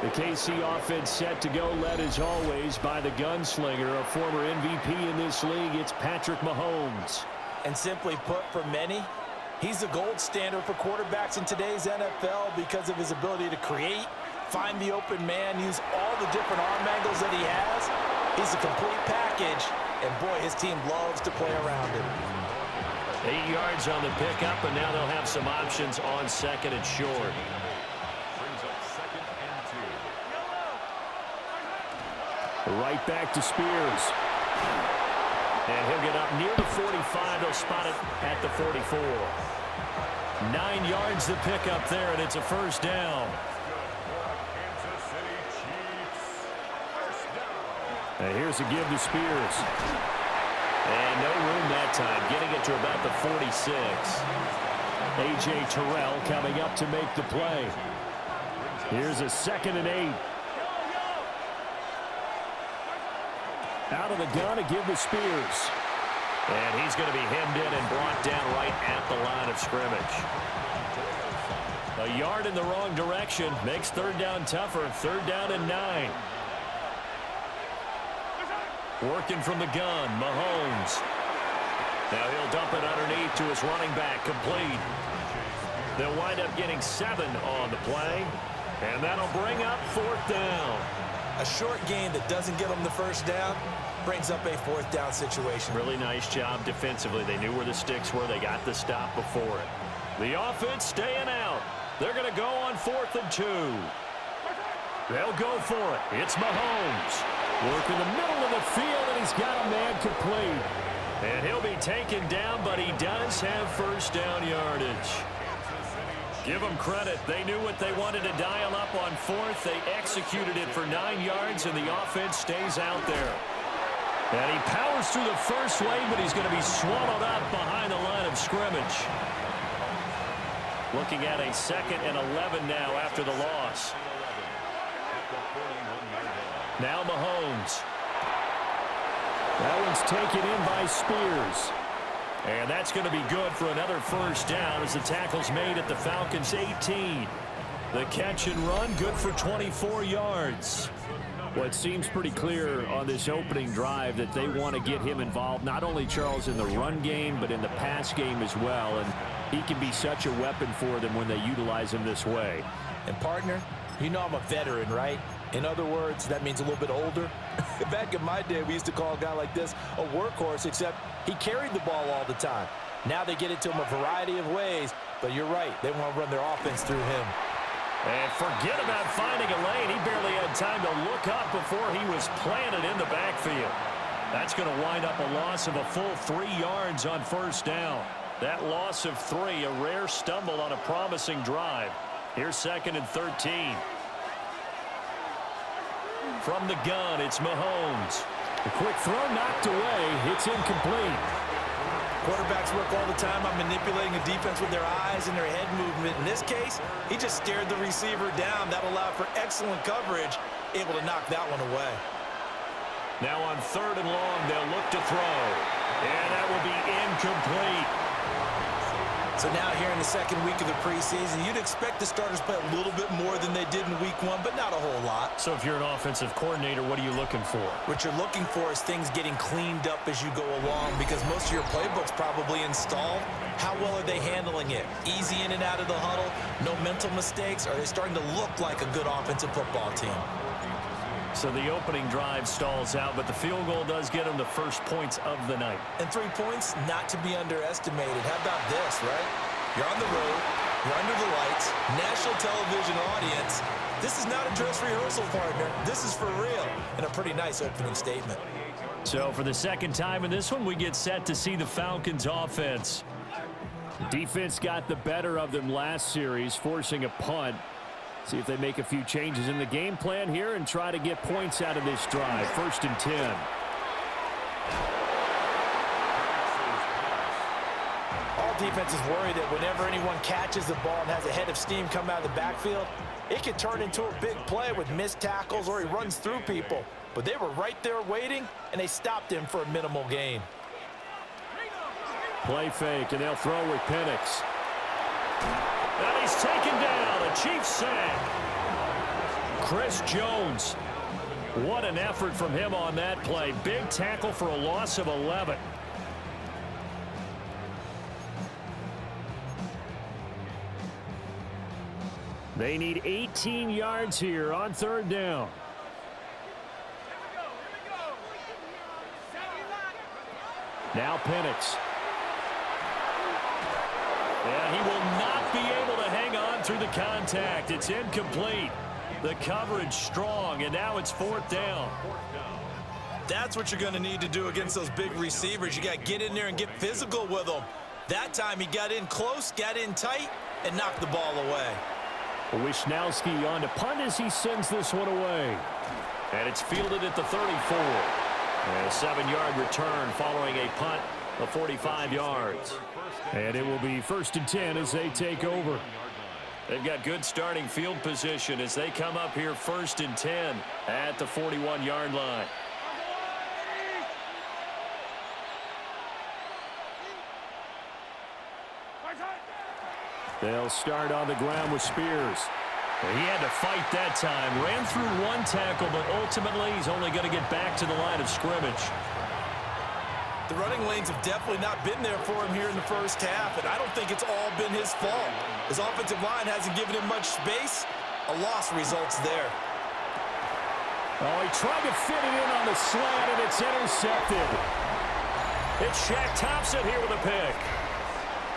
The KC offense set to go, led as always by the gunslinger, a former MVP in this league. It's Patrick Mahomes. And simply put, for many, he's the gold standard for quarterbacks in today's NFL because of his ability to create, find the open man, use all the different arm angles that he has. He's a complete package, and boy, his team loves to play around him. 8 yards on the pickup, and now they'll have some options on second and short. Right back to Spears. And he'll get up near the 45. They'll spot it at the 44. 9 yards to pick up there, and it's a first down. And here's a give to Spears. And no room that time, getting it to about the 46. A.J. Terrell coming up to make the play. Here's a 2nd and 8. Out of the gun to give to Spears. And he's going to be hemmed in and brought down right at the line of scrimmage. A yard in the wrong direction makes third down tougher. 3rd down and 9. Working from the gun, Mahomes. Now he'll dump it underneath to his running back, complete. They'll wind up getting 7 on the play. And that'll bring up 4th down. A short gain that doesn't get them the first down brings up a 4th down situation. Really nice job defensively. They knew where the sticks were. They got the stop before it. The offense staying out. They're going to go on 4th and 2. They'll go for it. It's Mahomes. Working the middle of the field, and he's got a man complete. And he'll be taken down, but he does have first down yardage. Give them credit. They knew what they wanted to dial up on 4th. They executed it for 9 yards, and the offense stays out there. And he powers through the first wave, but he's going to be swallowed up behind the line of scrimmage. Looking at a 2nd and 11 now after the loss. Now Mahomes. That one's taken in by Spears. And that's going to be good for another first down as the tackle's made at the Falcons' 18. The catch and run, good for 24 yards. Well, it seems pretty clear on this opening drive that they want to get him involved, not only, Charles, in the run game, but in the pass game as well. And he can be such a weapon for them when they utilize him this way. And, partner, you know I'm a veteran, right? In other words, that means a little bit older. Back in my day, we used to call a guy like this a workhorse, except he carried the ball all the time. Now they get it to him a variety of ways, but you're right. They want to run their offense through him. And forget about finding a lane. He barely had time to look up before he was planted in the backfield. That's going to wind up a loss of a full 3 yards on first down. That loss of 3, a rare stumble on a promising drive. Here's 2nd and 13. From the gun, it's Mahomes. A quick throw knocked away. It's incomplete. Quarterbacks work all the time on manipulating a defense with their eyes and their head movement. In this case, he just stared the receiver down. That allowed for excellent coverage, able to knock that one away. Now on 3rd and long, they'll look to throw. And that will be incomplete. So now here in the 2nd week of the preseason, you'd expect the starters to play a little bit more than they did in week 1, but not a whole lot. So if you're an offensive coordinator, what are you looking for? What you're looking for is things getting cleaned up as you go along, because most of your playbook's probably installed. How well are they handling it? Easy in and out of the huddle? No mental mistakes? Are they starting to look like a good offensive football team? So the opening drive stalls out, but the field goal does get them the first points of the night. And 3 points, not to be underestimated. How about this, right? You're on the road, you're under the lights, national television audience. This is not a dress rehearsal, partner. This is for real, and a pretty nice opening statement. So for the 2nd time in this one, we get set to see the Falcons offense. Defense got the better of them last series, forcing a punt. See if they make a few changes in the game plan here and try to get points out of this drive. 1st and 10. All defenses worry that whenever anyone catches the ball and has a head of steam come out of the backfield, it can turn into a big play with missed tackles or he runs through people. But they were right there waiting, and they stopped him for a minimal gain. Play fake, and they'll throw with Penix. And he's taken down. A Chiefs sack. Chris Jones. What an effort from him on that play. Big tackle for a loss of 11. They need 18 yards here on 3rd down. Now Penix. And he will not be able to hang on through the contact. It's incomplete. The coverage strong, and now it's 4th down. That's what you're going to need to do against those big receivers. You got to get in there and get physical with them. That time he got in close, got in tight, and knocked the ball away. Wisnowski on to punt as he sends this one away. And it's fielded at the 34. And a 7-yard return following a punt of 45 yards. And it will be 1st and 10 as they take over. They've got good starting field position as they come up here 1st and 10 at the 41-yard line. They'll start on the ground with Spears. He had to fight that time. Ran through one tackle, but ultimately he's only going to get back to the line of scrimmage. The running lanes have definitely not been there for him here in the first half, and I don't think it's all been his fault. His offensive line hasn't given him much space. A loss results there. Oh, he tried to fit it in on the slant, and it's intercepted. It's Shaq Thompson here with a pick.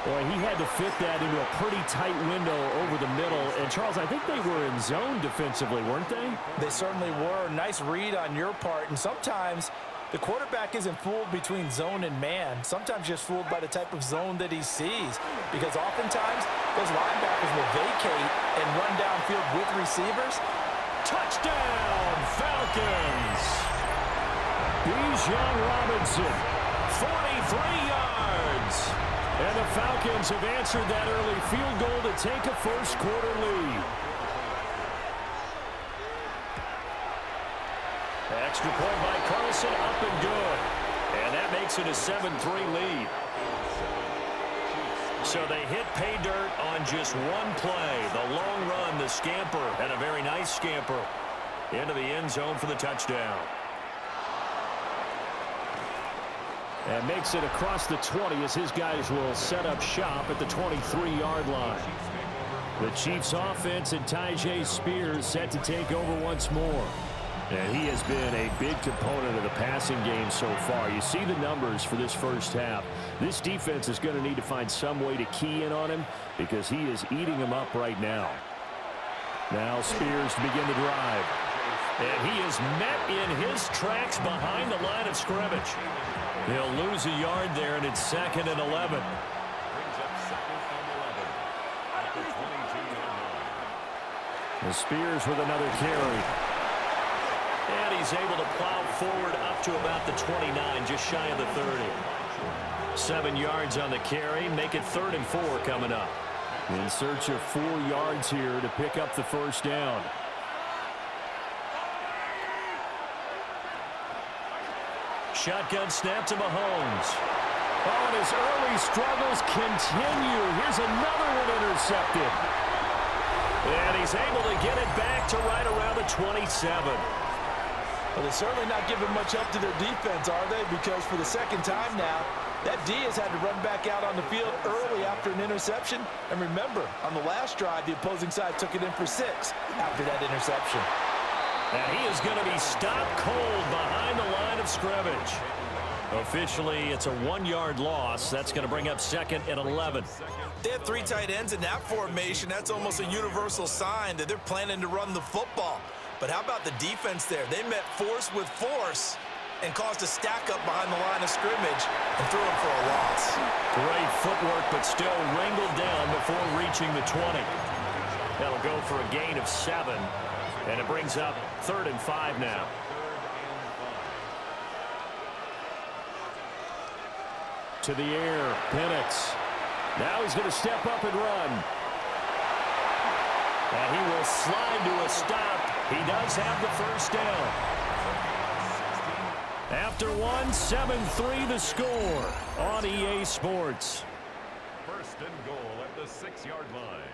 Boy, he had to fit that into a pretty tight window over the middle. And, Charles, I think they were in zone defensively, weren't they? They certainly were. Nice read on your part. And sometimes the quarterback isn't fooled between zone and man. Sometimes just fooled by the type of zone that he sees. Because oftentimes those linebackers will vacate and run downfield with receivers. Touchdown, Falcons! Bijan Robinson, 43 yards. And the Falcons have answered that early field goal to take a first-quarter lead. Extra point by Carlson, up and good. And that makes it a 7-3 lead. So they hit pay dirt on just one play. The long run, the scamper, and a very nice scamper into the end zone for the touchdown. And makes it across the 20 as his guys will set up shop at the 23-yard line. The Chiefs offense and Tyjae Spears set to take over once more. And he has been a big component of the passing game so far. You see the numbers for this first half. This defense is going to need to find some way to key in on him because he is eating them up right now. Now Spears to begin the drive. And he is met in his tracks behind the line of scrimmage. He'll lose a yard there, and it's 2nd and 11. And Spears with another carry. And he's able to plow forward up to about the 29, just shy of the 30. 7 yards on the carry, make it 3rd and 4 coming up. In search of 4 yards here to pick up the first down. Shotgun snap to Mahomes. Oh, and his early struggles continue. Here's another one intercepted. And he's able to get it back to right around the 27. Well, they're certainly not giving much up to their defense, are they? Because for the second time now, that D has had to run back out on the field early after an interception. And remember, on the last drive, the opposing side took it in for 6 after that interception. And he is going to be stopped cold behind the line of scrimmage. Officially, it's a 1-yard loss. That's going to bring up 2nd and 11. They have 3 tight ends in that formation. That's almost a universal sign that they're planning to run the football. But how about the defense there? They met force with force and caused a stack up behind the line of scrimmage and threw him for a loss. Great footwork, but still wrangled down before reaching the 20. That'll go for a gain of 7. And it brings up 3rd and 5 now. To the air, Penix. Now he's going to step up and run. And he will slide to a stop. He does have the first down. After 7-3 the score on EA Sports. 1st and goal at the 6-yard line.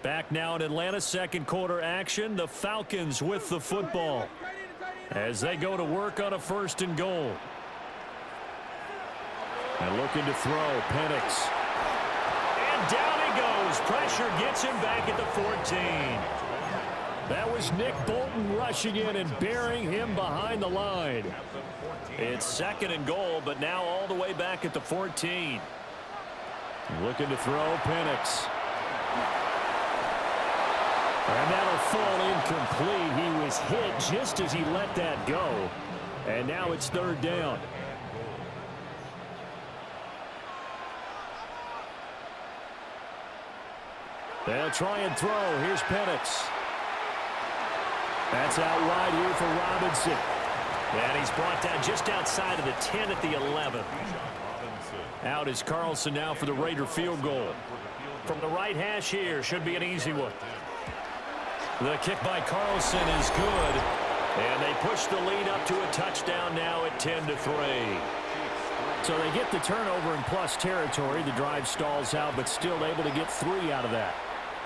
Back now in Atlanta, second quarter action. The Falcons with the football as they go to work on a 1st and goal. And looking to throw, Penix. And down he goes. Pressure gets him back at the 14. That was Nick Bolton rushing in and burying him behind the line. It's 2nd and goal, but now all the way back at the 14. Looking to throw, Penix. And that'll fall incomplete. He was hit just as he let that go. And now it's 3rd down. They'll try and throw. Here's Penix. That's out wide here for Robinson. And he's brought down just outside of the 10 at the 11. Out is Carlson now for the Raider field goal. From the right hash here, should be an easy one. The kick by Carlson is good. And they push the lead up to a touchdown now at 10-3. So they get the turnover in plus territory. The drive stalls out, but still able to get 3 out of that.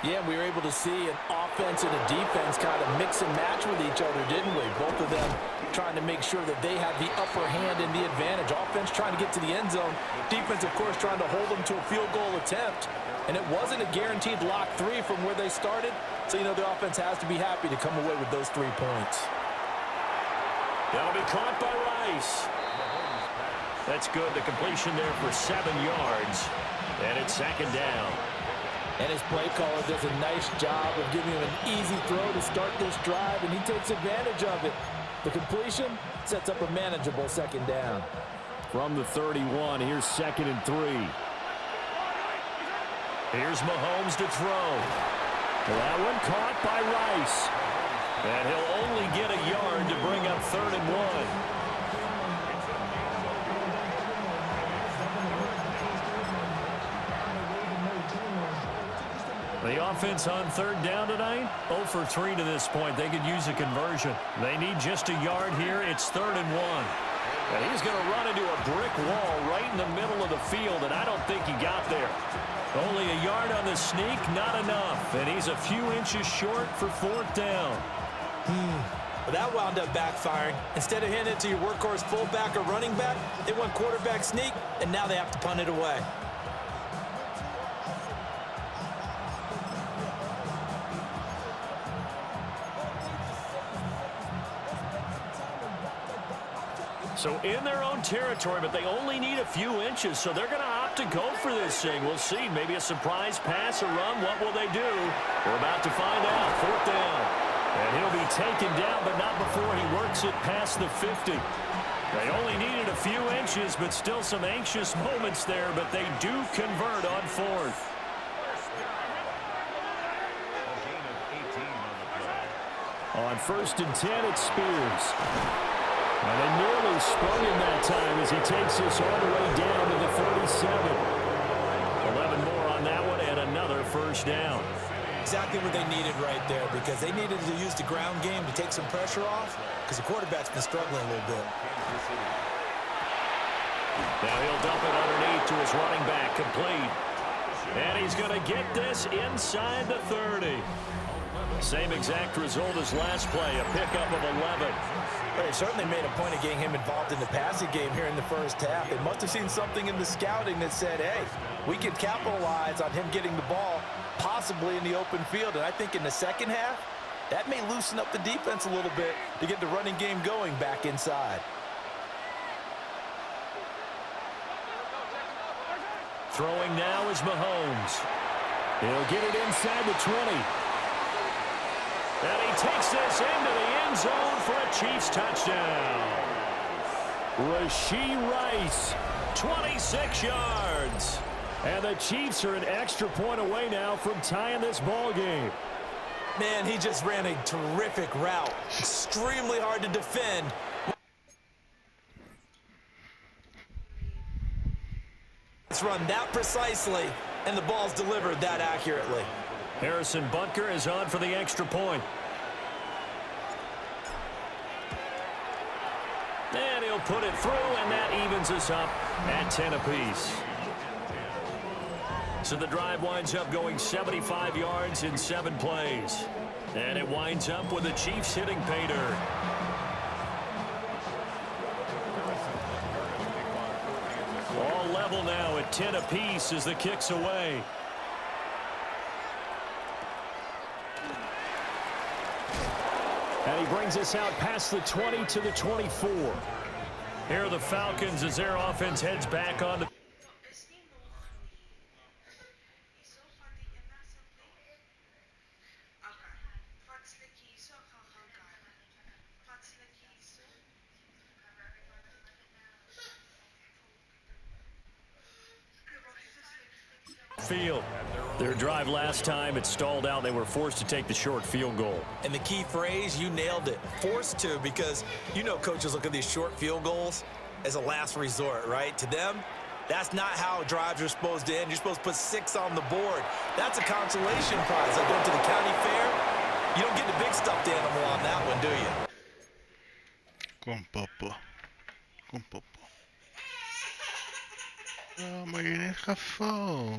Yeah, we were able to see an offense and a defense kind of mix and match with each other, didn't we? Both of them trying to make sure that they have the upper hand and the advantage. Offense trying to get to the end zone. Defense, of course, trying to hold them to a field goal attempt. And it wasn't a guaranteed lock 3 from where they started. So, you know, the offense has to be happy to come away with those 3 points. That'll be caught by Rice. That's good. The completion there for 7 yards. And it's 2nd down. And his play caller does a nice job of giving him an easy throw to start this drive, and he takes advantage of it. The completion sets up a manageable 2nd down. From the 31, here's 2nd and 3. Here's Mahomes to throw. That one caught by Rice. And he'll only get a yard to bring up 3rd and 1. The offense on 3rd down tonight, 0 for 3 to this point. They could use a conversion. They need just a yard here. It's 3rd and 1. And he's going to run into a brick wall right in the middle of the field, and I don't think he got there. Only a yard on the sneak, not enough. And he's a few inches short for 4th down. Well, that wound up backfiring. Instead of handing it to your workhorse fullback or running back, they went quarterback sneak, and now they have to punt it away. So in their own territory, but they only need a few inches, so they're going to opt to go for this thing. We'll see. Maybe a surprise pass or run. What will they do? We're about to find out. 4th down. And he'll be taken down, but not before he works it past the 50. They only needed a few inches, but still some anxious moments there, but they do convert on 4th. On 1st and 10, it's Spears. And they nearly sprung him that time as he takes this all the way down to the 37. 11 more on that one and another 1st down. Exactly what they needed right there, because they needed to use the ground game to take some pressure off, because the quarterback's been struggling a little bit. Now he'll dump it underneath to his running back, complete. And he's going to get this inside the 30. Same exact result as last play, a pickup of 11. They certainly made a point of getting him involved in the passing game here in the 1st half. They must have seen something in the scouting that said, hey, we can capitalize on him getting the ball possibly in the open field. And I think in the 2nd half, that may loosen up the defense a little bit to get the running game going back inside. Throwing now is Mahomes. He'll get it inside the 20. And he takes this into the end zone for a Chiefs touchdown. Rashee Rice, 26 yards. And the Chiefs are an extra point away now from tying this ball game. Man, he just ran a terrific route. Extremely hard to defend. It's run that precisely, and the ball's delivered that accurately. Harrison Butker is on for the extra point. And he'll put it through, and that evens us up at 10 apiece. So the drive winds up going 75 yards in 7 plays. And it winds up with the Chiefs hitting pay dirt. All level now at 10 apiece as the kick's away. And he brings us out past the 20 to the 24. Here are the Falcons as their offense heads back on the... field. Their drive last time, it stalled out. They were forced to take the short field goal. And the key phrase, you nailed it. Forced to, because you know coaches look at these short field goals as a last resort, right? To them, that's not how drives are supposed to end. You're supposed to put 6 on the board. That's a consolation prize. Like going to the county fair, you don't get the big stuffed animal on that one, do you? Con popo. Con popo. Oh, maar je net geval.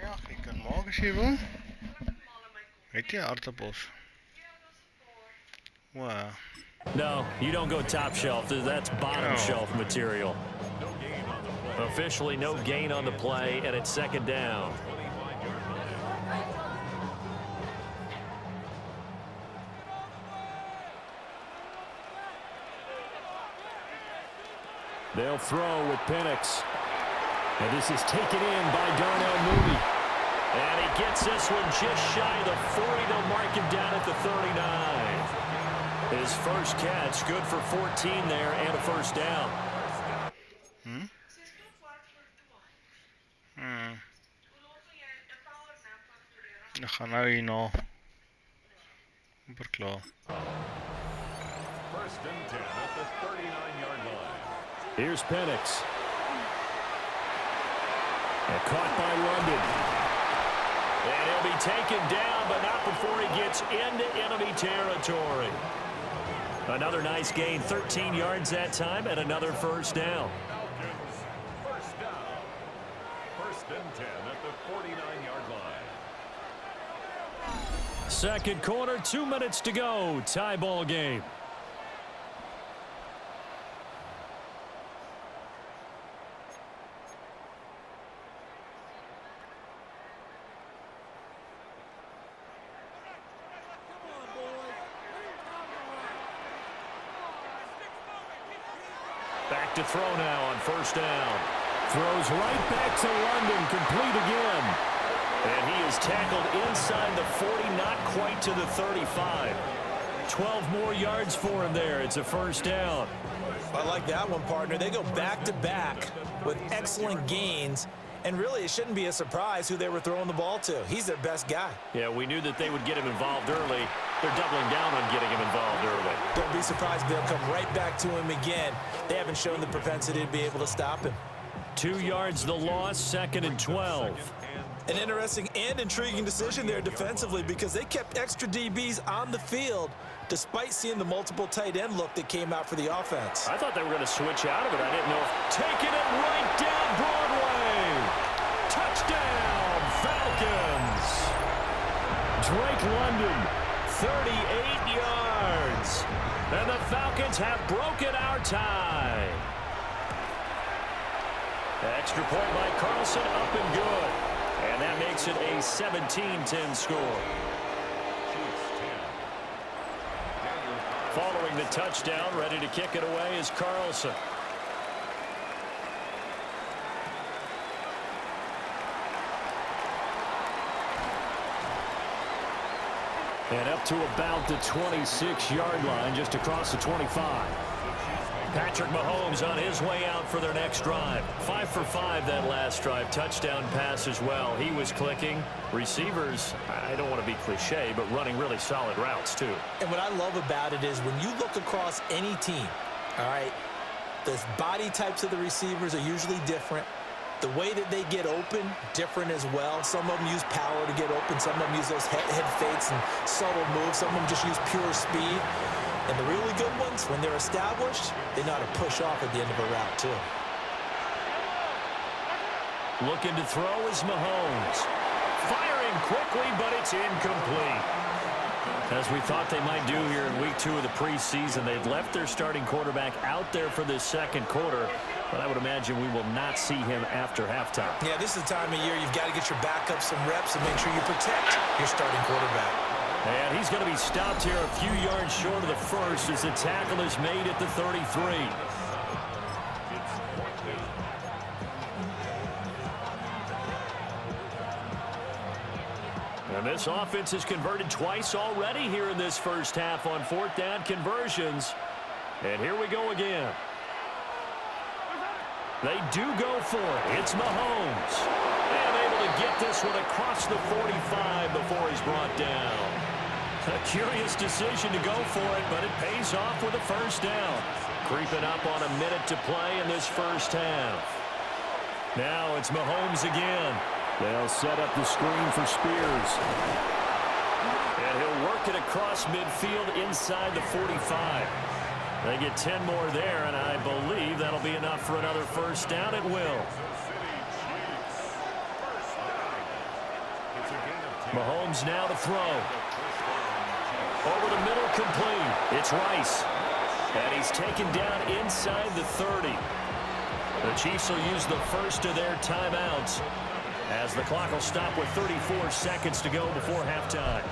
Ja, je kan morgen zien. Weet je, aardappels. Wow. No, you don't go top shelf. That's bottom shelf material. Officially no gain on the play, and it's second down. They'll throw with Penix. And this is taken in by Darnell Mooney. And he gets this one just shy of the 40. They'll mark him down at the 39. His first catch, good for 14 there and a first down. Dan gaan we hier nog. Super klaar. First and 10 at the 39-yard line. Here's Penix. And caught by London. And he'll be taken down, but not before he gets into enemy territory. Another nice gain, 13 yards that time, and another first down. First down. First and 10 at the 49-yard line. Second quarter, 2 minutes to go. Tie ball game. Back to throw now on first down. Throws right back to London, complete again. And he is tackled inside the 40, not quite to the 35. 12 more yards for him there. It's a first down. I like that one, partner. They go back-to-back with excellent gains. And really, it shouldn't be a surprise who they were throwing the ball to. He's their best guy. Yeah, we knew that they would get him involved early. They're doubling down on getting him involved early. Don't be surprised if they'll come right back to him again. They haven't shown the propensity to be able to stop him. 2 yards the loss, 2nd and 12. An interesting and intriguing decision there defensively because they kept extra DBs on the field despite seeing the multiple tight end look that came out for the offense. I thought they were going to switch out of it. I didn't know if taking it right down Broadway. Touchdown, Falcons. Drake London, 38 yards. And the Falcons have broken our tie. Extra point by Carlson, up and good. And that makes it a 17-10 score. Following the touchdown, ready to kick it away is Carlson. And up to about the 26-yard line, just across the 25. Patrick Mahomes on his way out for their next drive. 5 for 5 that last drive. Touchdown pass as well. He was clicking. Receivers, I don't want to be cliche, but running really solid routes too. And what I love about it is when you look across any team, all right, the body types of the receivers are usually different. The way that they get open, different as well. Some of them use power to get open. Some of them use those head fakes and subtle moves. Some of them just use pure speed. And the really good ones, when they're established, they know how to push off at the end of a route, too. Looking to throw is Mahomes. Firing quickly, but it's incomplete. As we thought they might do here in week 2 of the preseason, they've left their starting quarterback out there for this second quarter, but I would imagine we will not see him after halftime. Yeah, this is the time of year you've got to get your backup some reps and make sure you protect your starting quarterback. And he's going to be stopped here a few yards short of the first as the tackle is made at the 33. And this offense has converted twice already here in this first half on 4th down conversions. And here we go again. They do go for it. It's Mahomes. And able to get this one across the 45 before he's brought down. A curious decision to go for it, but it pays off with a first down. Creeping up on a minute to play in this first half. Now it's Mahomes again. They'll set up the screen for Spears. And he'll work it across midfield inside the 45. They get 10 more there, and I believe that'll be enough for another first down. It will. Mahomes now to throw. Over the middle, complete. It's Rice. And he's taken down inside the 30. The Chiefs will use the first of their timeouts as the clock will stop with 34 seconds to go before halftime.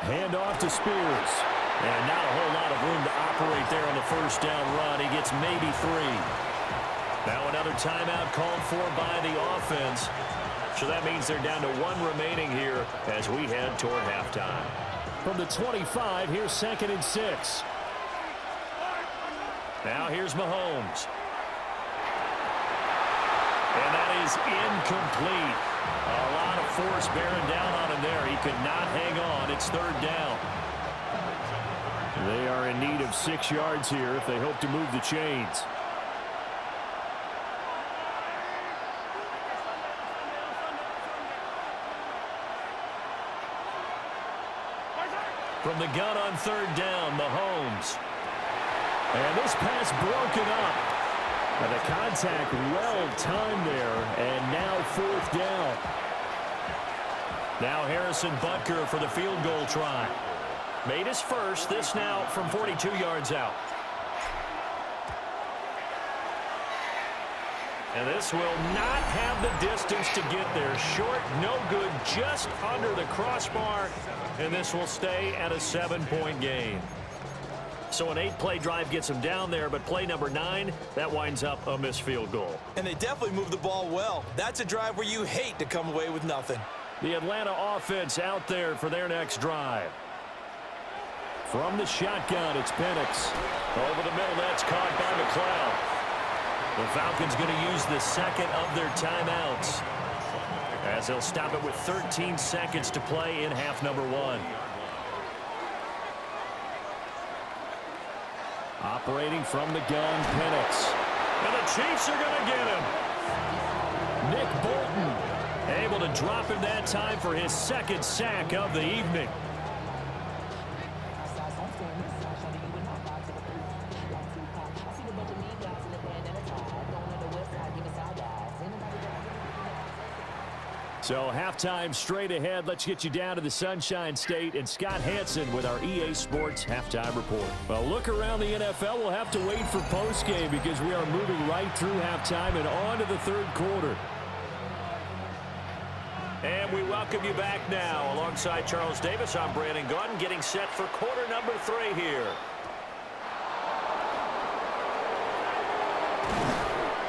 Hand off to Spears. And not a whole lot of room to operate there on the first down run. He gets maybe 3. Now another timeout called for by the offense. So that means they're down to 1 remaining here as we head toward halftime. From the 25, here's 2nd and 6. Now here's Mahomes. And that is incomplete. A lot of force bearing down on him there. He could not hang on. It's 3rd down. They are in need of 6 yards here if they hope to move the chains. From the gun on 3rd down, Mahomes. And this pass broken up. And the contact well-timed there. And now 4th down. Now Harrison Butker for the field goal try. Made his first. This now from 42 yards out. And this will not have the distance to get there. Short, no good, just under the crossbar. And this will stay at a 7-point game. So an 8-play drive gets them down there, but play number 9, that winds up a missed field goal. And they definitely moved the ball well. That's a drive where you hate to come away with nothing. The Atlanta offense out there for their next drive. From the shotgun, it's Penix. Over the middle, that's caught by McLeod. The Falcons going to use the second of their timeouts, as they'll stop it with 13 seconds to play in half number 1. Operating from the gun, Penix. And the Chiefs are going to get him. Nick Bolton able to drop him that time for his second sack of the evening. So halftime straight ahead. Let's get you down to the Sunshine State and Scott Hansen with our EA Sports halftime report. Well, look around the NFL. We'll have to wait for postgame because we are moving right through halftime and on to the third quarter. And we welcome you back now. Alongside Charles Davis, I'm Brandon Gaudin, getting set for quarter number 3 here.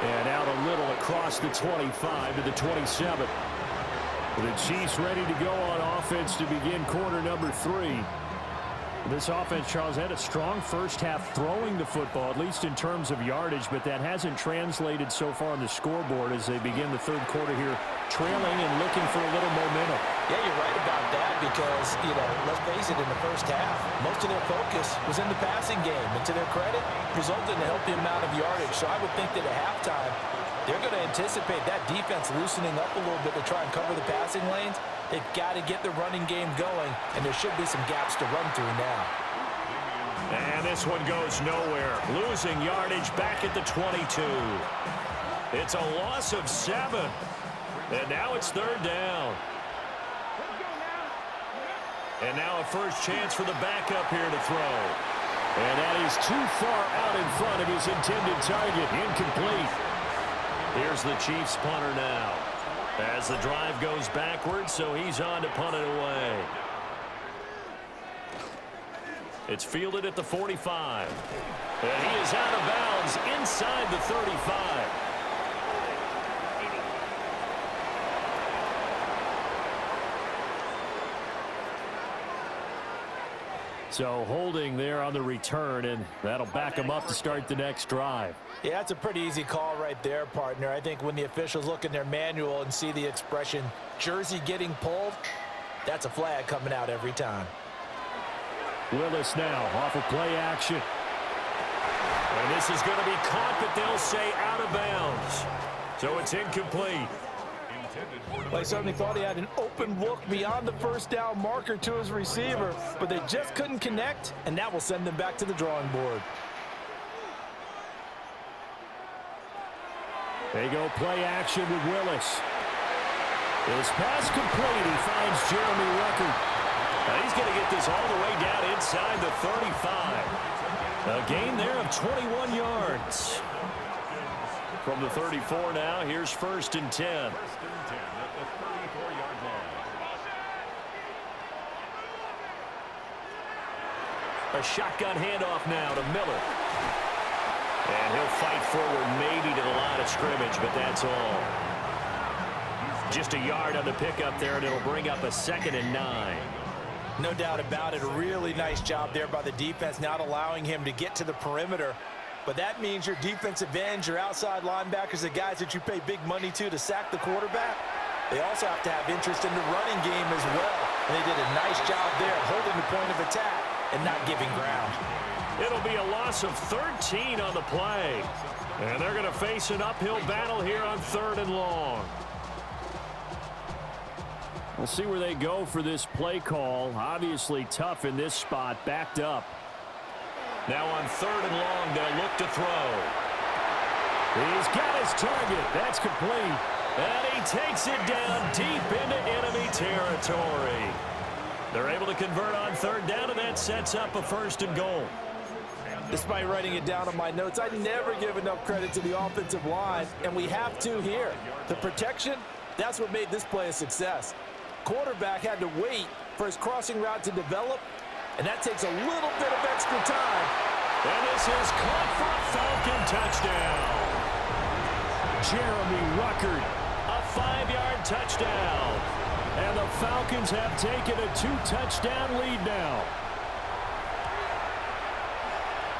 And out a little across the 25 to the 27. The Chiefs ready to go on offense to begin quarter number 3. This offense, Charles, had a strong first half throwing the football, at least in terms of yardage, but that hasn't translated so far on the scoreboard as they begin the third quarter here, trailing and looking for a little momentum. Yeah, you're right about that because, let's face it, in the first half, most of their focus was in the passing game. And to their credit, resulted in a healthy amount of yardage. So I would think that at halftime, they're going to anticipate that defense loosening up a little bit to try and cover the passing lanes. They've got to get the running game going, and there should be some gaps to run through now. And this one goes nowhere. Losing yardage back at the 22. It's a loss of 7. And now it's third down. And now a first chance for the backup here to throw. And that is too far out in front of his intended target. Incomplete. Here's the Chiefs punter now, as the drive goes backwards, so he's on to punt it away. It's fielded at the 45. And he is out of bounds inside the 35. So holding there on the return, and that'll back him up to start the next drive. Yeah, that's a pretty easy call right there, partner. I think when the officials look in their manual and see the expression, jersey getting pulled, that's a flag coming out every time. Willis now off of play action. And this is going to be caught, but they'll say out of bounds. So it's incomplete. Well, he certainly thought he had an open look beyond the first down marker to his receiver, but they just couldn't connect, and that will send them back to the drawing board. They go play action with Willis. His pass complete. He finds Jeremy Ruckert. He's going to get this all the way down inside the 35. A gain there of 21 yards. From the 34 now, here's first and 10. A shotgun handoff now to Miller. And he'll fight forward maybe to the line of scrimmage, but that's all. Just a yard on the pickup there, and it'll bring up a 2nd and 9. No doubt about it. A really nice job there by the defense, not allowing him to get to the perimeter. But that means your defensive ends, your outside linebackers, the guys that you pay big money to sack the quarterback, they also have to have interest in the running game as well. And they did a nice job there holding the point of attack and not giving ground. It'll be a loss of 13 on the play. And they're going to face an uphill battle here on 3rd and long. We'll see where they go for this play call. Obviously tough in this spot, backed up. Now on 3rd and long, they'll look to throw. He's got his target. That's complete. And he takes it down deep into enemy territory. They're able to convert on 3rd down, and that sets up a 1st and goal. Despite writing it down on my notes, I never give enough credit to the offensive line, and we have to here. The protection, that's what made this play a success. Quarterback had to wait for his crossing route to develop, and that takes a little bit of extra time, And this is caught for a Falcon touchdown. Jeremy Ruckert, a 5-yard touchdown. And the Falcons have taken a 2-touchdown lead now.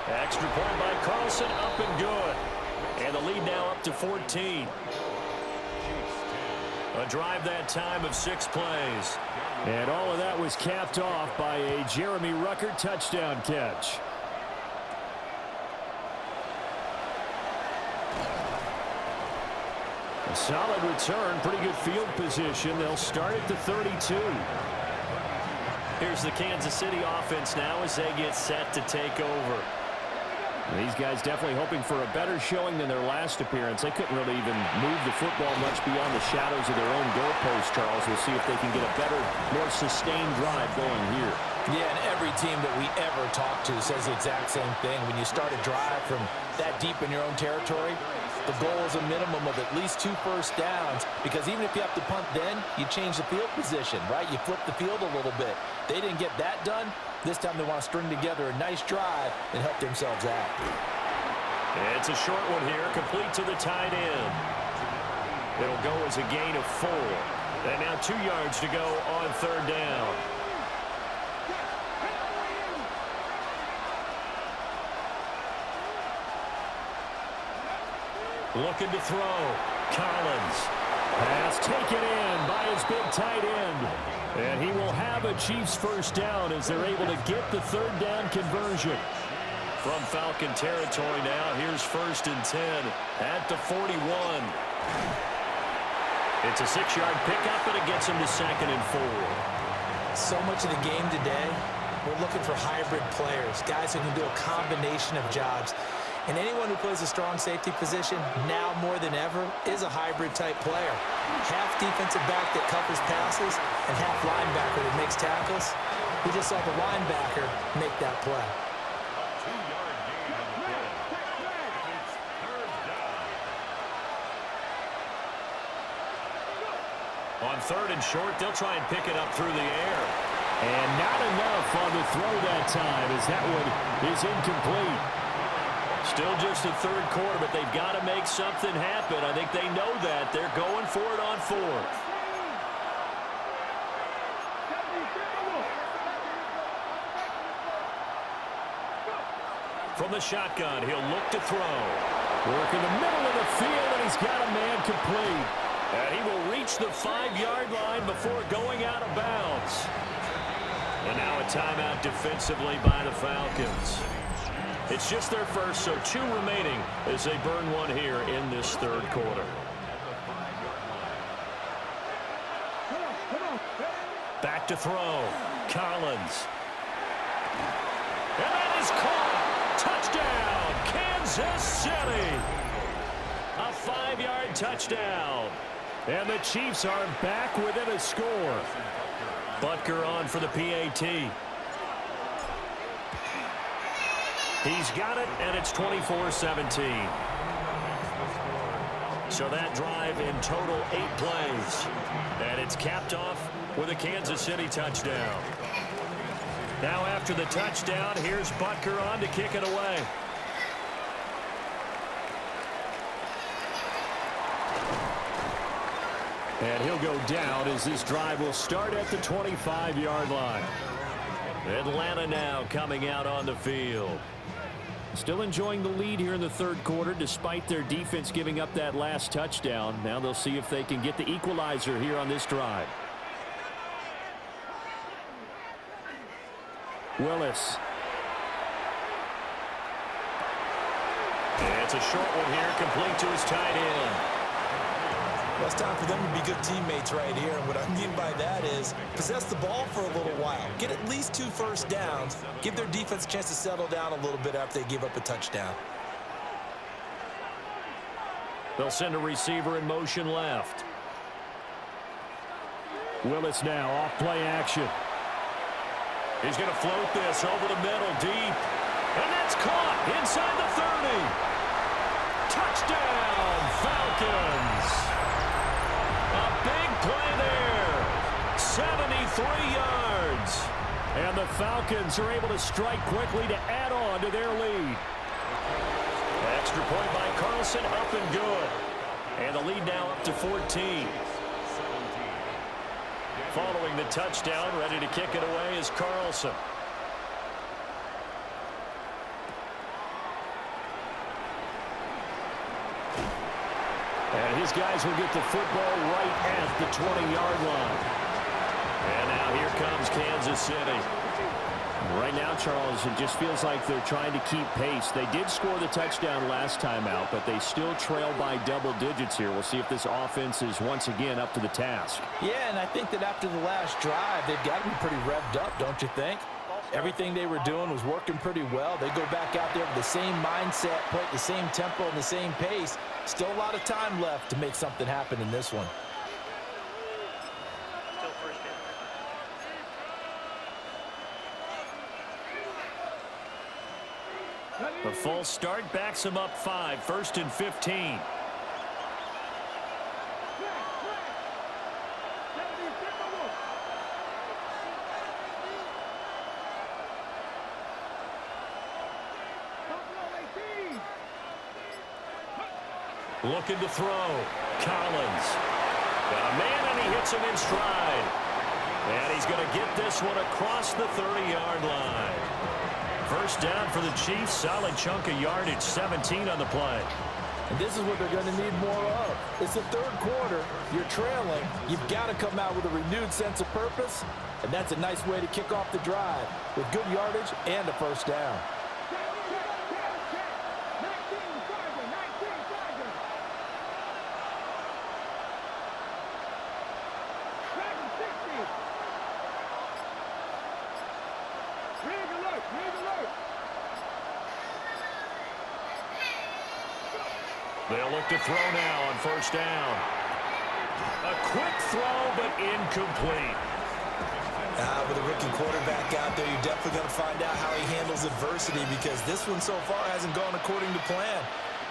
Extra point by Carlson, up and good. And the lead now up to 14. A drive that time of 6 plays. And all of that was capped off by a Jeremy Ruckert touchdown catch. A solid return, pretty good field position. They'll start at the 32. Here's the Kansas City offense now as they get set to take over. These guys definitely hoping for a better showing than their last appearance. They couldn't really even move the football much beyond the shadows of their own goalpost, Charles. We'll see if they can get a better, more sustained drive going here. Yeah, and every team that we ever talk to says the exact same thing. When you start a drive from that deep in your own territory, the goal is a minimum of at least 2 first downs, because even if you have to punt then, you change the field position, right? You flip the field a little bit. They didn't get that done. This time they want to string together a nice drive and help themselves out. It's a short one here, complete to the tight end. It'll go as a gain of 4. And now 2 yards to go on 3rd down. Looking to throw. Collins. Pass taken in by his big tight end. And he will have a Chiefs first down as they're able to get the 3rd down conversion. From Falcon territory now, here's 1st and 10 at the 41. It's a 6-yard pickup, and it gets him to 2nd and 4. So much of the game today, we're looking for hybrid players, guys who can do a combination of jobs. And anyone who plays a strong safety position, now more than ever, is a hybrid-type player. Half defensive back that covers passes and half linebacker that makes tackles. We just saw the linebacker make that play. A 2-yard gain on the play. And it's 3rd down. On 3rd and short, they'll try and pick it up through the air. And not enough on the throw that time, as that one is incomplete. Still just the 3rd quarter, but they've got to make something happen. I think they know that. They're going for it on 4th. From the shotgun, he'll look to throw. Work in the middle of the field, and he's got a man complete. And he will reach the 5-yard line before going out of bounds. And now a timeout defensively by the Falcons. It's just their first, so 2 remaining as they burn one here in this 3rd quarter. Back to throw. Collins. And that is caught. Touchdown, Kansas City. A 5-yard touchdown. And the Chiefs are back within a score. Butker on for the PAT. He's got it, and it's 24-17. So that drive in total 8 plays. And it's capped off with a Kansas City touchdown. Now after the touchdown, here's Butker on to kick it away. And he'll go down as this drive will start at the 25-yard line. Atlanta now coming out on the field. Still enjoying the lead here in the 3rd quarter despite their defense giving up that last touchdown. Now they'll see if they can get the equalizer here on this drive. Willis. And it's a short one here, complete to his tight end. Well, it's time for them to be good teammates right here. And what I mean by that is possess the ball for a little while. Get at least 2 first downs. Give their defense a chance to settle down a little bit after they give up a touchdown. They'll send a receiver in motion left. Willis now off play action. He's going to float this over the middle deep. And that's caught inside the 30. Touchdown, Falcons. A big play there. 73 yards. And the Falcons are able to strike quickly to add on to their lead. Extra point by Carlson, up and good. And the lead now up to 14. Following the touchdown, ready to kick it away is Carlson. And his guys will get the football right at the 20-yard line. And now here comes Kansas City. Right now, Charles, it just feels like they're trying to keep pace. They did score the touchdown last time out, but they still trail by double digits here. We'll see if this offense is once again up to the task. Yeah, and I think that after the last drive, they've got to be pretty revved up, don't you think? Everything they were doing was working pretty well. They go back out there with the same mindset, play at the same tempo and the same pace. Still a lot of time left to make something happen in this one. The false start backs him up 5, 1st and 15. Looking to throw. Collins. Got a man, and he hits him in stride. And he's going to get this one across the 30-yard line. First down for the Chiefs. Solid chunk of yardage, 17 on the play. And this is what they're going to need more of. It's the third quarter. You're trailing. You've got to come out with a renewed sense of purpose. And that's a nice way to kick off the drive with good yardage and a first down. They'll look to throw now on first down. A quick throw, but incomplete. With a rookie quarterback out there, you're definitely going to find out how he handles adversity, because this one so far hasn't gone according to plan.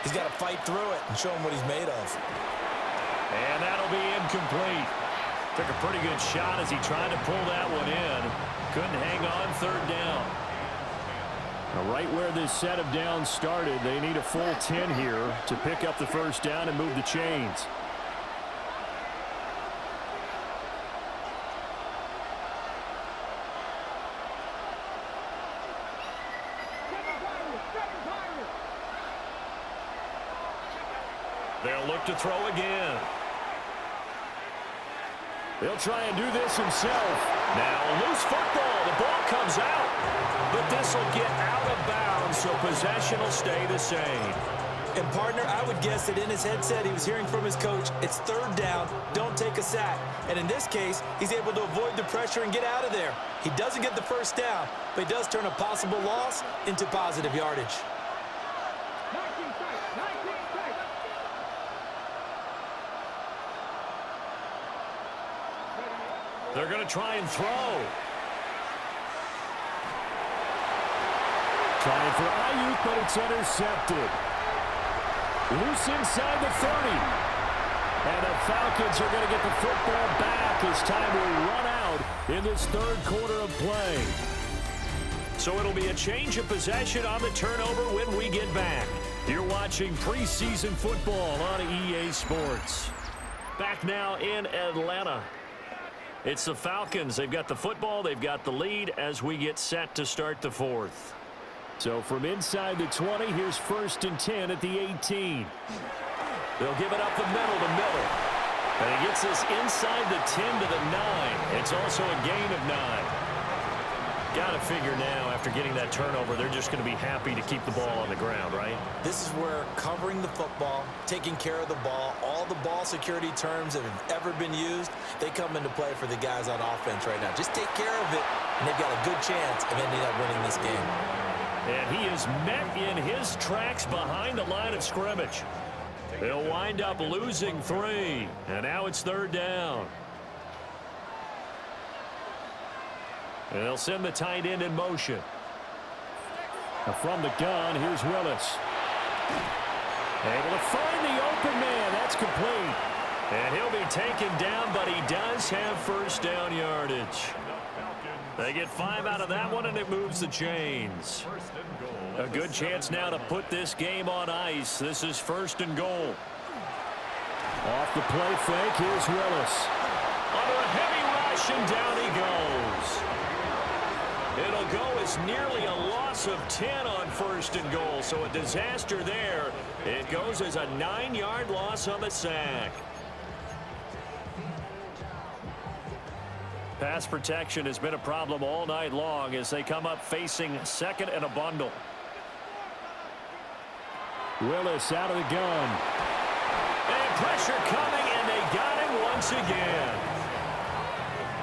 He's got to fight through it and show him what he's made of. And that'll be incomplete. Took a pretty good shot as he tried to pull that one in. Couldn't hang on third down. Right where this set of downs started, they need a full 10 here to pick up the first down and move the chains. They'll look to throw again. He'll try and do this himself. Now loose football. The ball comes out. But this will get out of bounds, so possession will stay the same. And, partner, I would guess that in his headset he was hearing from his coach, it's third down, don't take a sack. And in this case, he's able to avoid the pressure and get out of there. He doesn't get the first down, but he does turn a possible loss into positive yardage. They're going to try and throw. Trying for Ayuk, but it's intercepted. Loose inside the 30. And the Falcons are going to get the football back as time will run out in this third quarter of play. So it'll be a change of possession on the turnover when we get back. You're watching preseason football on EA Sports. Back now in Atlanta. It's the Falcons. They've got the football. They've got the lead as we get set to start the fourth. So from inside the 20, here's 1st and 10 at the 18. They'll give it up the middle to Miller. And he gets this inside the 10 to the 9. It's also a gain of 9. Got to figure now, after getting that turnover, they're just going to be happy to keep the ball on the ground, right? This is where covering the football, taking care of the ball, all the ball security terms that have ever been used, they come into play for the guys on offense right now. Just take care of it, and they've got a good chance of ending up winning this game. And he is met in his tracks behind the line of scrimmage. They'll wind up losing 3, and now it's third down. And they'll send the tight end in motion. Now from the gun, here's Willis. Able to find the open man. That's complete. And he'll be taken down, but he does have first down yardage. The Falcons They get 5 out of that one, and it moves the chains. A good chance now to put this game on ice. This is 1st and goal. Off the play fake, here's Willis. Under a heavy rush, and down he goes. It'll go as nearly a loss of 10 on 1st and goal, so a disaster there. It goes as a 9-yard loss on the sack. Pass protection has been a problem all night long as they come up facing 2nd and a bundle. Willis out of the gun. And pressure coming, and they got him once again.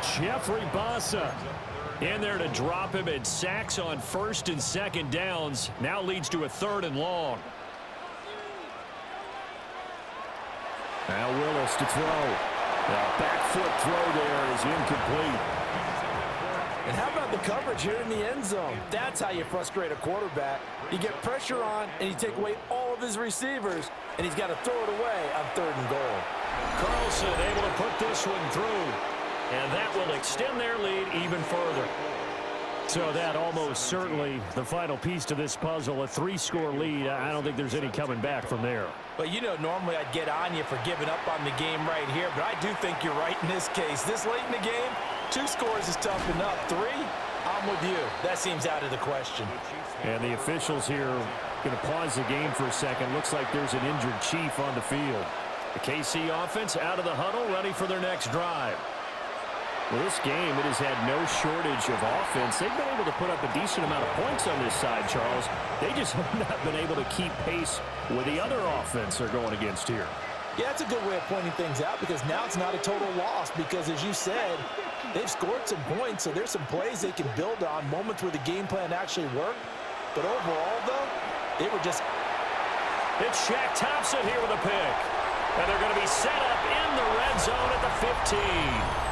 Jeffrey Bassa in there to drop him, and sacks on 1st and 2nd downs. Now leads to a 3rd and long. Now Willis to throw. The back foot throw there is incomplete. And how about the coverage here in the end zone? That's how you frustrate a quarterback. You get pressure on, and you take away all of his receivers, and he's got to throw it away on 3rd and goal. Carlson able to put this one through, and that will extend their lead even further. So that almost certainly the final piece to this puzzle, a 3-score lead. I don't think there's any coming back from there. But you know, normally I'd get on you for giving up on the game right here, but I do think you're right in this case. This late in the game, 2 scores is tough enough. 3, I'm with you. That seems out of the question. And the officials here going to pause the game for a second. Looks like there's an injured Chief on the field. The KC offense out of the huddle, ready for their next drive. Well, this game, it has had no shortage of offense. They've been able to put up a decent amount of points on this side, Charles. They just have not been able to keep pace with the other offense they're going against here. Yeah, that's a good way of pointing things out, because now it's not a total loss, because as you said, they've scored some points, so there's some plays they can build on, moments where the game plan actually worked. But overall, though, they were just... It's Shaq Thompson here with a pick. And they're going to be set up in the red zone at the 15.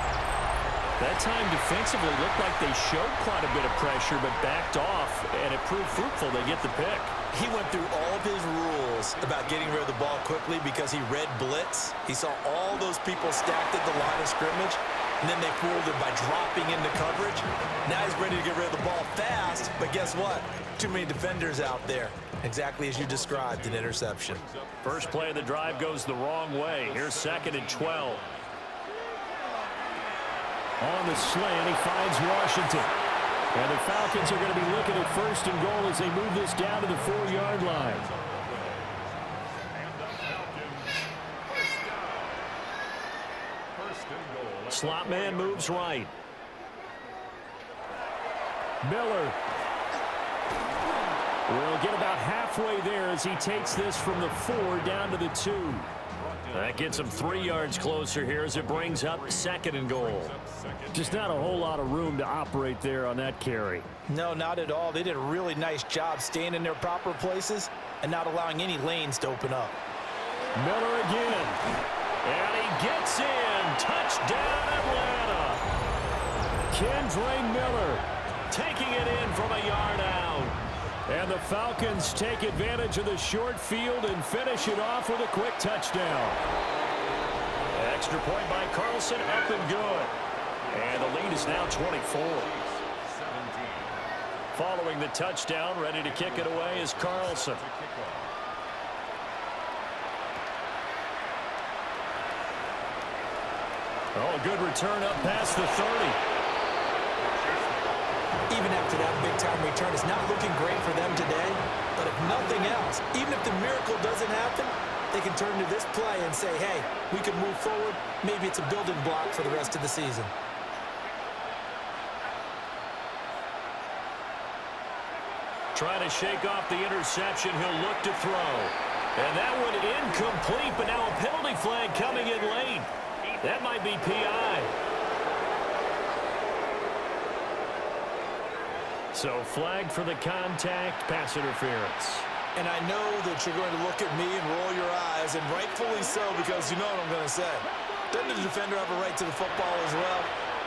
That time defensively looked like they showed quite a bit of pressure but backed off, and it proved fruitful. They get the pick. He went through all of his rules about getting rid of the ball quickly because he read blitz. He saw all those people stacked at the line of scrimmage, and then they fooled him by dropping into coverage. Now he's ready to get rid of the ball fast, but guess what? Too many defenders out there. Exactly as you described, an interception. First play of the drive goes the wrong way. Here's 2nd and 12. On the slant, he finds Washington. And the Falcons are going to be looking at 1st and goal as they move this down to the 4-yard line. Slot man moves right. Miller will get about halfway there as he takes this from the 4 down to the 2. That gets him 3 yards closer here as it brings up 2nd and goal. Just not a whole lot of room to operate there on that carry. No, not at all. They did a really nice job staying in their proper places and not allowing any lanes to open up. Miller again. And he gets in. Touchdown, Atlanta. Kendre Miller taking it in from a yard out. And the Falcons take advantage of the short field and finish it off with a quick touchdown. Extra point by Carlson, up and good. And the lead is now 24. Following the touchdown, ready to kick it away is Carlson. Oh, good return up past the 30. Even after that big-time return, it's not looking great for them today. But if nothing else, even if the miracle doesn't happen, they can turn to this play and say, hey, we can move forward. Maybe it's a building block for the rest of the season. Trying to shake off the interception. He'll look to throw. And that one incomplete, but now a penalty flag coming in late. That might be PI. So flagged for the contact, pass interference. And I know that you're going to look at me and roll your eyes, and rightfully so, because you know what I'm going to say. Doesn't the defender have a right to the football as well?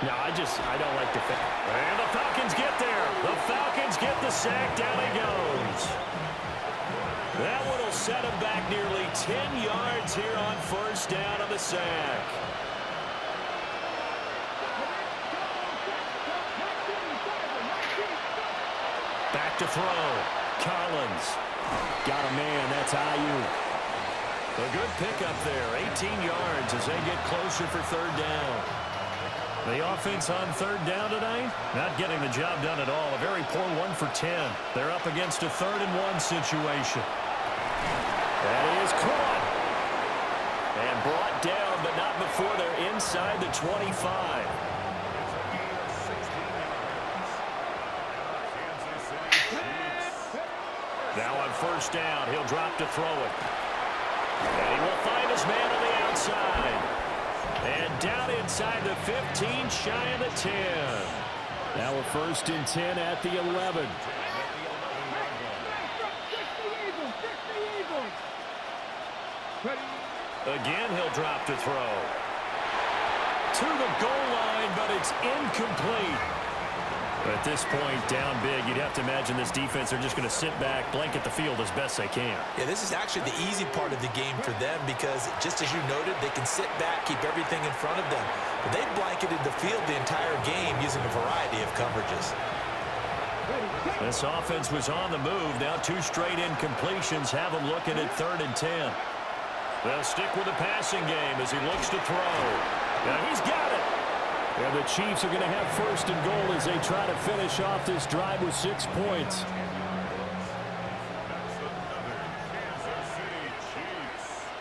No, I don't like defense. And the Falcons get there. The Falcons get the sack. Down he goes. That one will set him back nearly 10 yards here on 1st down on the sack. to throw. Collins. Got a man. That's Ayuk. A good pickup there. 18 yards as they get closer for third down. The offense on third down tonight, not getting the job done at all. A very poor 1 for 10. They're up against a 3rd and 1 situation. That is caught. And brought down, but not before they're inside the 25. Now on first down, he'll drop to throw it. And he will find his man on the outside. And down inside the 15, shy of the 10. Now a 1st and 10 at the 11. Again, he'll drop to throw. To the goal line, but it's incomplete. At this point, down big, you'd have to imagine this defense are just going to sit back, blanket the field as best they can. Yeah, this is actually the easy part of the game for them because, just as you noted, they can sit back, keep everything in front of them. But they blanketed the field the entire game using a variety of coverages. This offense was on the move. Now 2 straight incompletions have them looking at 3rd and 10. They'll stick with the passing game as he looks to throw. Now he's got it. And the Chiefs are going to have 1st and goal as they try to finish off this drive with 6 points.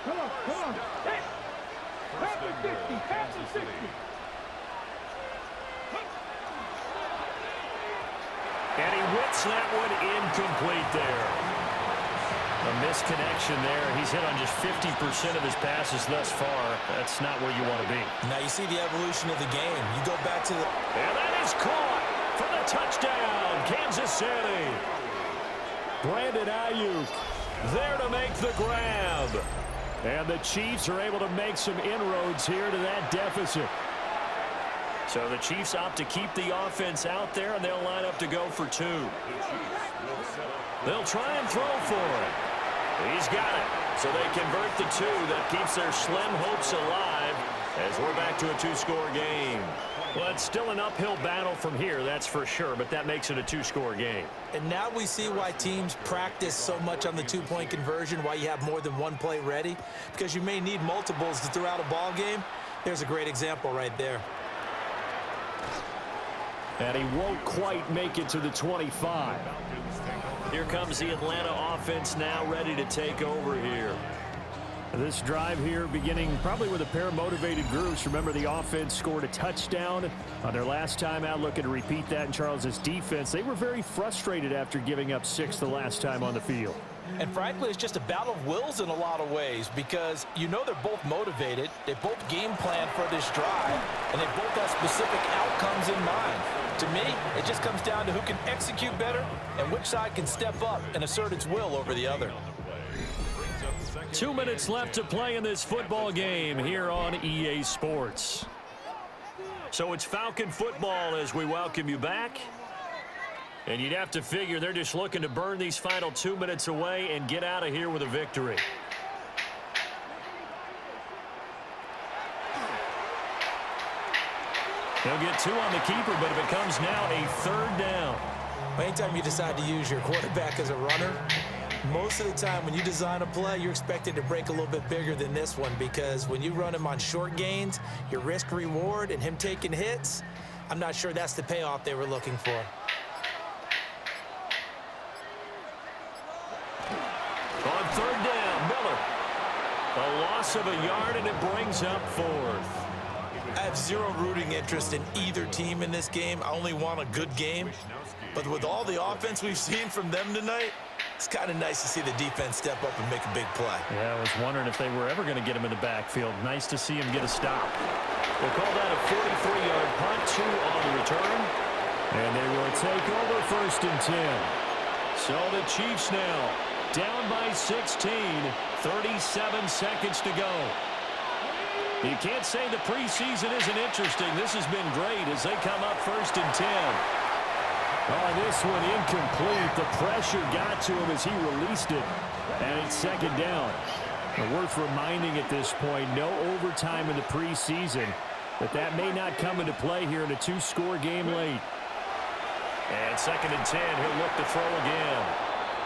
Come on. Hey, pass the 60. And he whips that one incomplete there. A misconnection there. He's hit on just 50% of his passes thus far. That's not where you want to be. Now you see the evolution of the game. You go back to the... And that is caught for the touchdown, Kansas City. Brandon Ayuk There to make the grab. And the Chiefs are able to make some inroads here to that deficit. So the Chiefs opt to keep the offense out there, and they'll line up to go for 2. They'll try and throw for it. He's got it. So they convert the 2. That keeps their slim hopes alive as we're back to a 2-score game. Well, it's still an uphill battle from here, that's for sure, but that makes it a 2-score game. And now we see why teams practice so much on the 2-point conversion, why you have more than one play ready, because you may need multiples to throw out a ball game. There's a great example right there. And he won't quite make it to the 25. Here comes the Atlanta offense now ready to take over here. This drive here beginning probably with a pair of motivated groups. Remember, the offense scored a touchdown on their last time out, looking to repeat that in Charles' defense. They were very frustrated after giving up 6 the last time on the field. And frankly, it's just a battle of wills in a lot of ways because you know they're both motivated, they both game plan for this drive, and they both have specific outcomes in mind. To me, it just comes down to who can execute better and which side can step up and assert its will over the other. 2 minutes left to play in this football game here on EA Sports. So it's Falcon football as we welcome you back. And you'd have to figure they're just looking to burn these final 2 minutes away and get out of here with a victory. They'll get 2 on the keeper, but it becomes now a 3rd down. Anytime you decide to use your quarterback as a runner, most of the time when you design a play, you're expected to break a little bit bigger than this one because when you run him on short gains, your risk-reward and him taking hits, I'm not sure that's the payoff they were looking for. On 3rd down, Miller. A loss of a yard, and it brings up 4th. I have zero rooting interest in either team in this game. I only want a good game. But with all the offense we've seen from them tonight, it's kind of nice to see the defense step up and make a big play. Yeah, I was wondering if they were ever going to get him in the backfield. Nice to see him get a stop. We'll call that a 43-yard punt, 2 on the return. And they will take over 1st and 10. So the Chiefs now down by 16, 37 seconds to go. You can't say the preseason isn't interesting. This has been great as they come up 1st and 10. Oh, this one incomplete. The pressure got to him as he released it. And it's 2nd down. And worth reminding at this point, no overtime in the preseason. But that may not come into play here in a 2-score game late. And 2nd and 10, he'll look to throw again.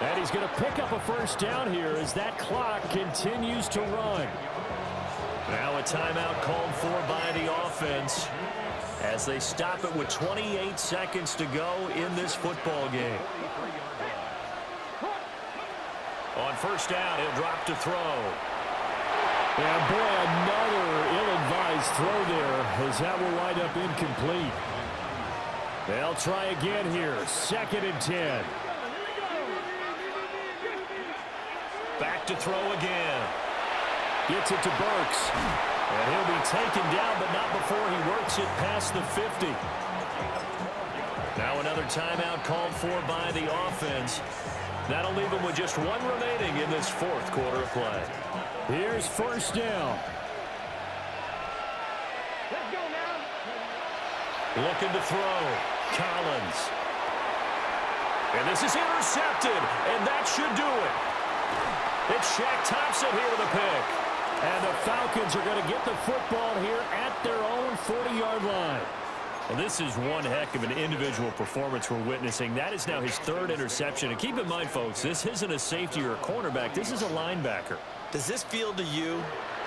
And he's going to pick up a first down here as that clock continues to run. Now a timeout called for by the offense as they stop it with 28 seconds to go in this football game. On first down, he'll drop to throw. And boy, another ill-advised throw there as that will wind up incomplete. They'll try again here. 2nd and 10. Back to throw again. Gets it to Burks. And he'll be taken down, but not before he works it past the 50. Now another timeout called for by the offense. That'll leave him with just one remaining in this 4th quarter of play. Here's first down. Let's go now. Looking to throw. Collins. And this is intercepted, and that should do it. It's Shaq Thompson here with a pick. And the Falcons are going to get the football here at their own 40-yard line. Well, this is one heck of an individual performance we're witnessing. That is now his 3rd interception. And keep in mind, folks, this isn't a safety or a cornerback. This is a linebacker. Does this feel to you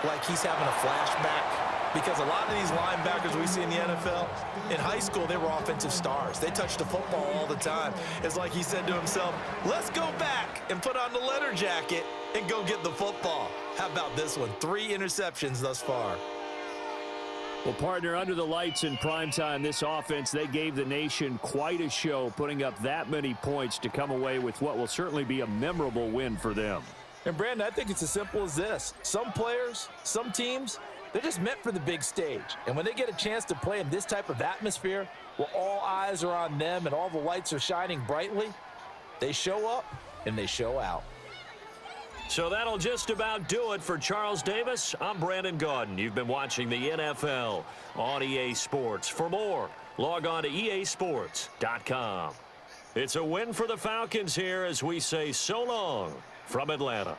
like he's having a flashback? Because a lot of these linebackers we see in the NFL, in high school, they were offensive stars. They touched the football all the time. It's like he said to himself, let's go back and put on the leather jacket and go get the football. How about this one? 3 interceptions thus far. Well, partner, under the lights in primetime, this offense, they gave the nation quite a show, putting up that many points to come away with what will certainly be a memorable win for them. And, Brandon, I think it's as simple as this. Some players, some teams, they're just meant for the big stage. And when they get a chance to play in this type of atmosphere where all eyes are on them and all the lights are shining brightly, they show up and they show out. So that'll just about do it for Charles Davis. I'm Brandon Gaudin. You've been watching the NFL on EA Sports. For more, log on to easports.com. It's a win for the Falcons here as we say so long from Atlanta.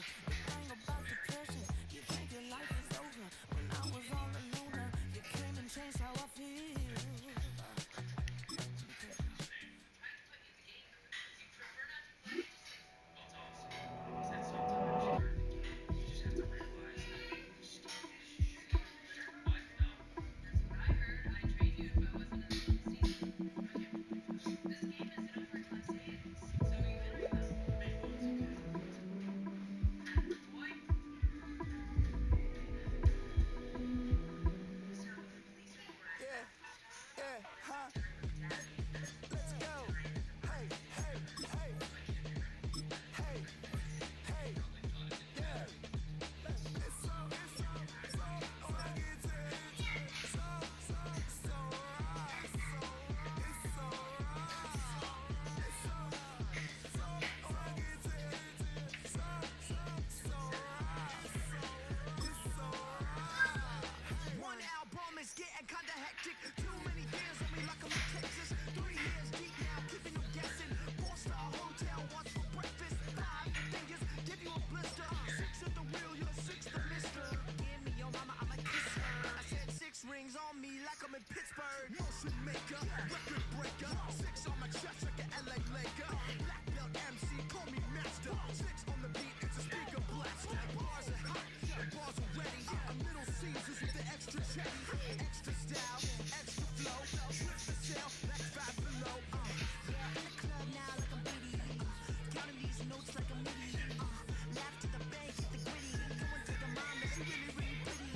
thing about depression, you think your life is over. When I was all alone, you came and changed how I feel. Getting kinda hectic. Too many years on me like I'm in Texas. 3 years deep now, keeping you guessing. 4-star hotel, what's for breakfast? 5 fingers, give you a blister. 6 at the wheel, you're 6 the mister. Give me your mama, I'ma kiss her. I said 6 rings on me like I'm in Pittsburgh. Motion maker, record breaker. 6 on my chest like an LA Laker. Black belt MC, call me master. 6 on the beat, it's a speaker blaster. Bars are hot, bars are ready. A Little Caesars with the extra chatty. Extra style, extra flow, trip for sale, next 5 below. Yeah, in the club now like I'm Biddy. Counting these notes like a MIDI. Laugh to the bank, hit the gritty. Going to the mom, but she really, really pretty.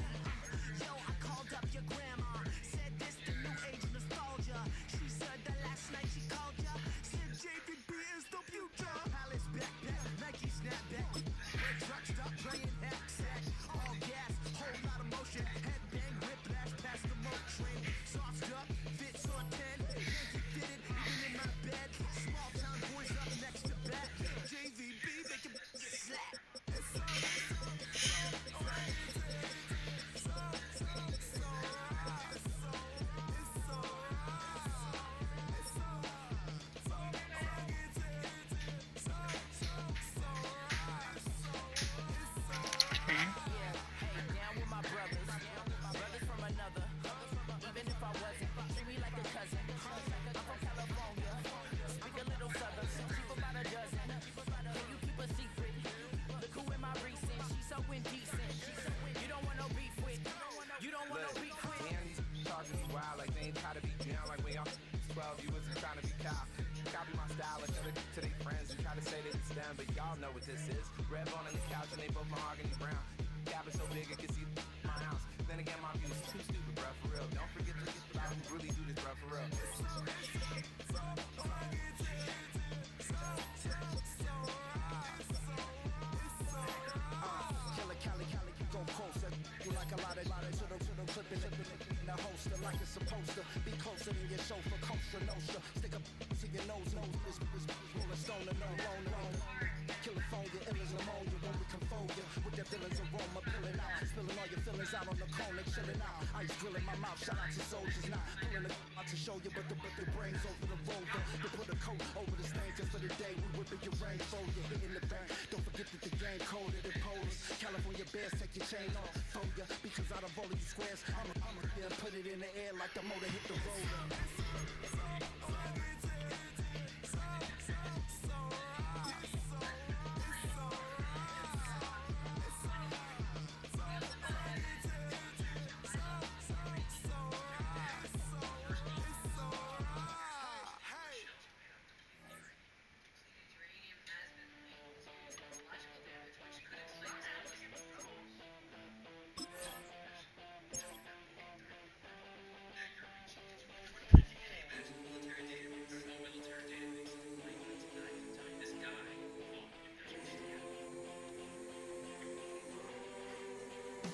Yo, I called up your grandma. Said this the new age of nostalgia. She said that last night she called ya. Said JVB is the future. Palace backpack, Nike snapback. Red truck, stop playing hack sack. All gas, whole lot of motion. Headbang, whiplash, past the moat train. Sauced up, fits on 10. Yankee fitted, even in my bed. Small town boys up next to bat. JVB, make him slap. Down with my brothers from another. Even if I wasn't, treat me like a cousin. I'm from California, speak a little southern. Keep about a dozen. Can you keep a secret? Look who in my recent. She's so indecent. You don't want no beef with. You don't want no beef with. Man, these talking is wild, like they ain't try to be down. Like when y'all 12, you wasn't trying to be Kyle. Copy my style, like other to their friends and try to say that it's them, but y'all know what this is. Red bone on the couch and they both mahogany brown. Cabin so big it can see my house. Then again, my view is too stupid, bruh, for real. Don't forget to get the guy who really do this, bruh, for real. Killer Cali, go closer. You like a lot of to the clip in the holster like it's supposed to be closer than your chauffeur, Costa Nostra. Stick up to your nose, this rolling stone and no. Killer phone, your ill as pneumonia when we confold you with that villain's aroma, pulling out, spilling all your feelings out on the corner, chilling out. Ice grilling my mouth, shout out to soldiers, not pulling the out to show you, but the brains over the rover. To put a coat over the stain just for the day we whipping your rain for you, hitting the bank. Don't forget that the game coded in Polish. California bears take your chain off for ya, because out of all of you squares, I'ma put it in the air like the motor hit the roller.